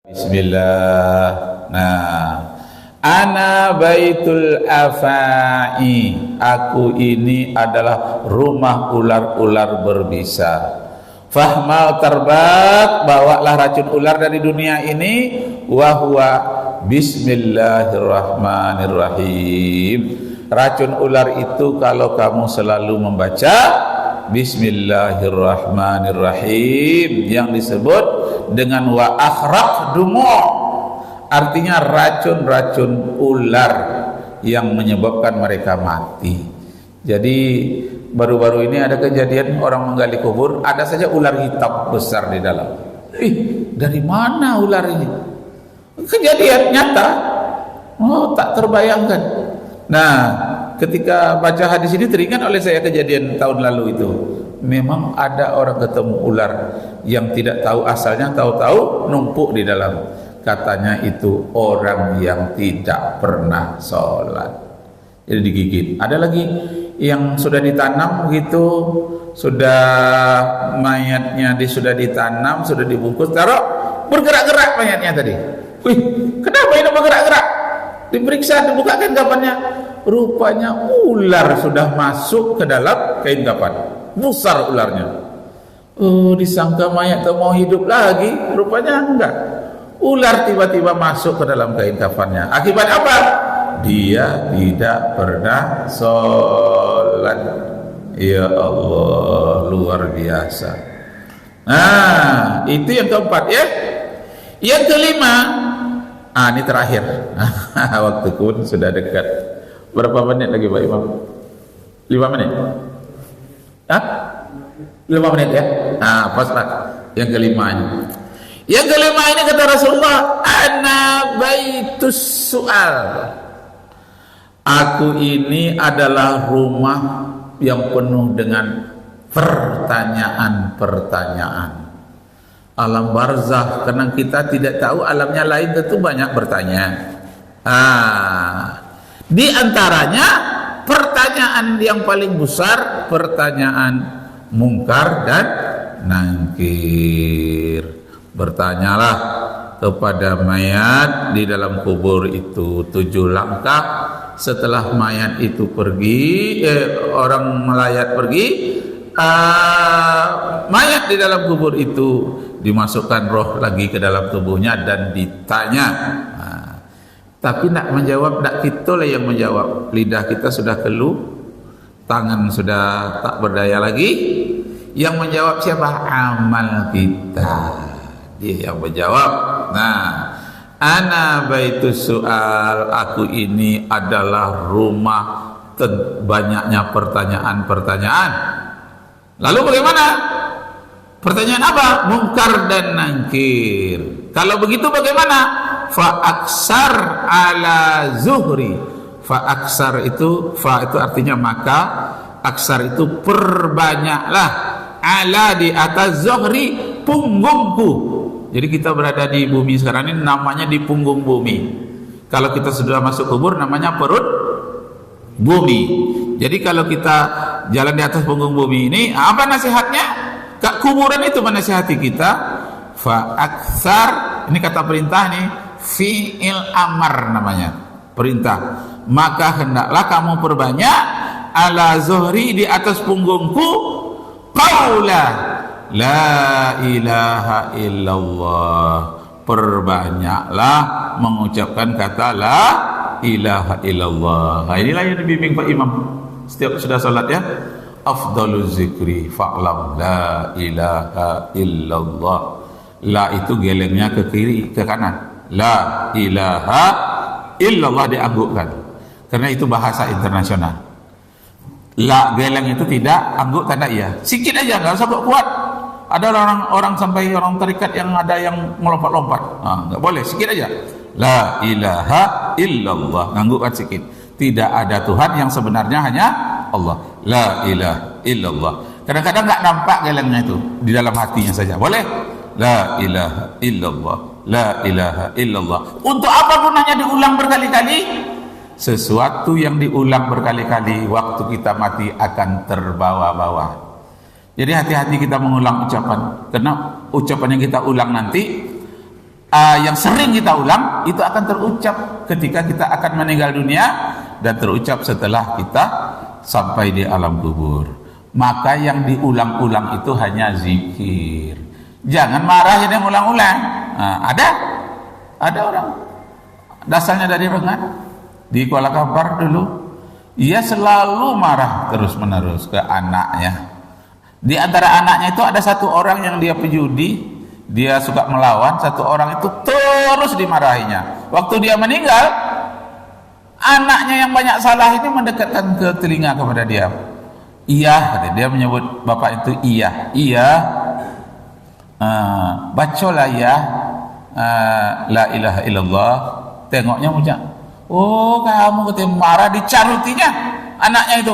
Bismillah. Nah, ana baitul afai. Aku ini adalah rumah ular-ular berbisa. Fahmal terbak, bawalah racun ular dari dunia ini. Wahwa bismillahirrahmanirrahim. Racun ular itu kalau kamu selalu membaca bismillahirrahmanirrahim yang disebut dengan wa akhraq dumu', artinya racun-racun ular yang menyebabkan mereka mati. Jadi baru-baru ini ada kejadian orang menggali kubur, ada saja ular hitam besar di dalam. Dari mana ular ini? Kejadian nyata. Oh, tak terbayangkan. Nah, ketika baca hadis ini teringat oleh saya kejadian tahun lalu itu. Memang ada orang ketemu ular yang tidak tahu asalnya, tahu-tahu numpuk di dalam. Katanya itu orang yang tidak pernah sholat, jadi digigit. Ada lagi yang sudah ditanam begitu, sudah mayatnya sudah ditanam, sudah dibungkus, taruh, bergerak-gerak mayatnya tadi. Wih, kenapa ini bergerak-gerak? Diperiksa, dibukakan kafannya, rupanya ular sudah masuk ke dalam kain kafan. Besar ularnya. Oh, disangka mayat itu mau hidup lagi, rupanya enggak. Ular tiba-tiba masuk ke dalam kain kafannya. Akibat apa? Dia tidak pernah sholat. Ya Allah, luar biasa. Nah, itu yang keempat ya. Yang kelima, ini terakhir. Waktu pun sudah dekat. Berapa menit lagi Pak Imam? 5 menit? 5 menit ya? Paslah yang kelima ini. Yang kelima ini kata Rasulullah, ana baitus su'al. Aku ini adalah rumah yang penuh dengan pertanyaan-pertanyaan. Alam barzakh, karena kita tidak tahu alamnya lain, tentu banyak bertanya. Di antaranya pertanyaan yang paling besar, pertanyaan mungkar dan nangkir. Bertanyalah kepada mayat di dalam kubur itu 7 langkah. Setelah mayat itu pergi, orang melayat pergi, mayat di dalam kubur itu dimasukkan roh lagi ke dalam tubuhnya dan ditanya. Tapi nak menjawab, nak kita lah yang menjawab. Lidah kita sudah keluh, tangan sudah tak berdaya lagi. Yang menjawab siapa? Amal kita. Dia yang menjawab. Nah, ana baitus su'al. Aku ini adalah rumah banyaknya pertanyaan-pertanyaan. Lalu bagaimana? Pertanyaan apa? Mungkar dan nangkir. Kalau begitu bagaimana? Fa'aksar ala zuhri. Fa'aksar itu, fa itu artinya maka, aksar itu perbanyaklah, ala di atas zuhri, punggungku. Jadi kita berada di bumi sekarang ini namanya di punggung bumi. Kalau kita sudah masuk kubur namanya perut bumi. Jadi kalau kita jalan di atas punggung bumi ini, apa nasihatnya? Kak kuburan itu menasihati kita. Fa'aksar, ini kata perintah nih, fi'il amar namanya, perintah. Maka hendaklah kamu perbanyak ala zuhri, di atas punggungku, qaula la ilaha illallah. Perbanyaklah mengucapkan kata la ilaha illallah. Nah, inilah yang dibimbing Pak Imam setiap sudah salat ya. Afdaluz zikri fa'lam la ilaha illallah. La itu gelengnya ke kiri, ke kanan. La ilaha illallah dianggukkan, karena itu bahasa internasional. La geleng itu tidak angguk tanda iya, sikit aja, nggak usah kuat. Ada orang sampai orang terikat yang ada yang melompat-lompat, nggak boleh, sikit aja. La ilaha illallah, nganggukkan sikit. Tidak ada Tuhan yang sebenarnya, hanya Allah. La ilaha illallah. Kadang-kadang nggak nampak gelengnya itu, di dalam hatinya saja, boleh. La ilaha illallah, la ilaha illallah. Untuk apa gunanya diulang berkali-kali? Sesuatu yang diulang berkali-kali, waktu kita mati akan terbawa-bawa. Jadi hati-hati kita mengulang ucapan, karena ucapan yang kita ulang nanti yang sering kita ulang itu akan terucap ketika kita akan meninggal dunia dan terucap setelah kita sampai di alam kubur. Maka yang diulang-ulang itu hanya zikir. Jangan marah yang ulang-ulang. Ada orang dasarnya dari Rengat di Kuala Kampar dulu, ia selalu marah terus-menerus ke anaknya. Di antara anaknya itu ada satu orang yang dia pejudi, dia suka melawan, satu orang itu terus dimarahinya. Waktu dia meninggal, anaknya yang banyak salah ini mendekatkan ke telinga kepada dia. Iya, dia menyebut bapak itu iya, bacalah ya, la ilaha illallah. Tengoknya macam, oh kamu ketika marah dicarutinya anaknya itu.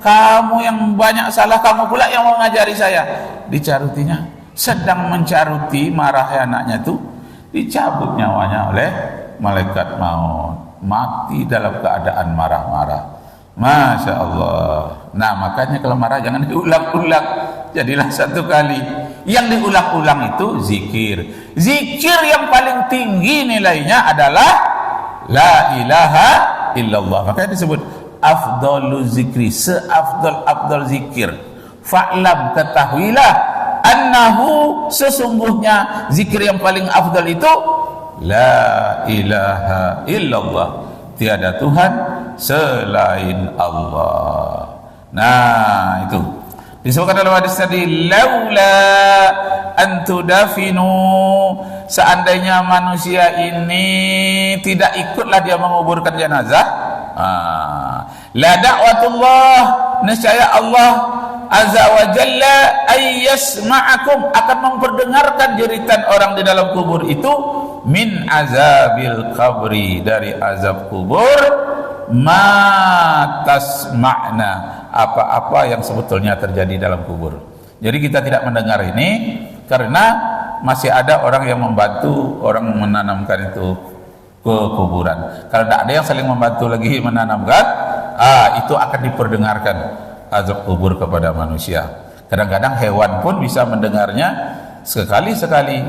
Kamu yang banyak salah, kamu pula yang mau ngajari saya. Dicarutinya, sedang mencaruti marah anaknya itu, dicabut nyawanya oleh malaikat maut. Mati dalam keadaan marah-marah. Masya Allah. Nah makanya kalau marah jangan diulang-ulang, jadilah satu kali. Yang diulang-ulang itu zikir. Zikir yang paling tinggi nilainya adalah la ilaha illallah. Makanya disebut afdalu zikri, seafdal zikir. Fa'lam, ketahuilah, annahu, sesungguhnya zikir yang paling afdal itu la ilaha illallah, tiada Tuhan selain Allah. Nah itu disebutkan dalam hadis tadi, laula antudafinu, seandainya manusia ini tidak ikutlah dia menguburkan jenazah, la da'watullah, niscaya Allah azza wa jalla ay yasma'akum, akan memperdengarkan jeritan orang di dalam kubur itu, min azabil qabri, dari azab kubur, ma tasma'na, apa-apa yang sebetulnya terjadi dalam kubur. Jadi kita tidak mendengar ini karena masih ada orang yang membantu orang menanamkan itu ke kuburan. Kalau tidak ada yang saling membantu lagi menanamkan, itu akan diperdengarkan azab kubur kepada manusia. Kadang-kadang hewan pun bisa mendengarnya. Sekali-sekali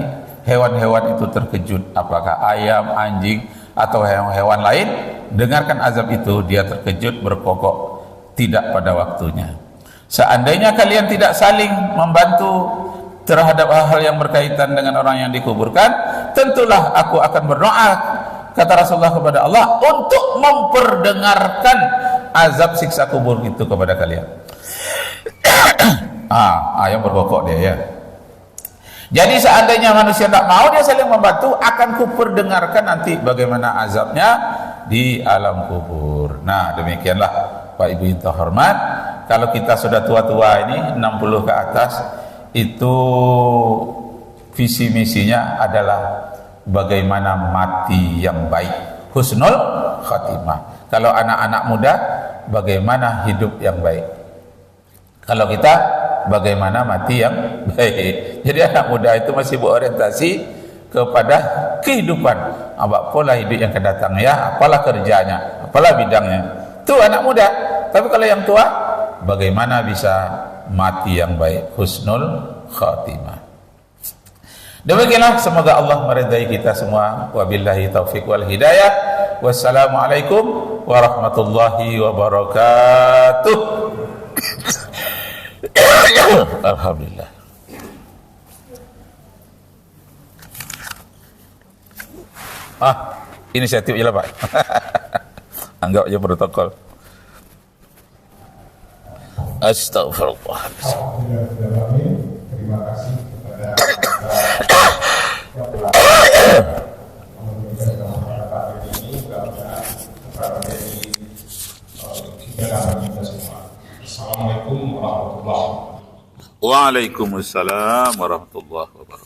hewan-hewan itu terkejut, apakah ayam, anjing atau hewan-hewan lain, dengarkan azab itu, dia terkejut, berkokok, tidak pada waktunya. Seandainya kalian tidak saling membantu terhadap hal-hal yang berkaitan dengan orang yang dikuburkan, tentulah aku akan berdoa, kata Rasulullah kepada Allah, untuk memperdengarkan azab siksa kubur itu kepada kalian. Yang berkokok dia ya. Jadi seandainya manusia tidak mau dia saling membantu, akan kuperdengarkan nanti bagaimana azabnya di alam kubur. Nah demikianlah Pak Ibu yang terhormat, kalau kita sudah tua-tua ini 60 ke atas, itu visi misinya adalah bagaimana mati yang baik, husnul khatimah. Kalau anak-anak muda, bagaimana hidup yang baik. Kalau kita, bagaimana mati yang baik. Jadi anak muda itu masih berorientasi kepada kehidupan. Apalah hidup yang akan datang ya, apalah kerjanya, apalah bidangnya. Itu anak muda. Tapi kalau yang tua, bagaimana bisa mati yang baik, husnul khatimah. Demikianlah, semoga Allah meridai kita semua. Wabillahi taufiq wal hidayah. Wassalamualaikum warahmatullahi wabarakatuh. Alhamdulillah. Inisiatif je lah Pak. Anggap je protokol. Astagfirullah. Terima kasih kepada Assalamualaikum warahmatullahi wabarakatuh. Waalaikumsalam warahmatullahi wabarakatuh.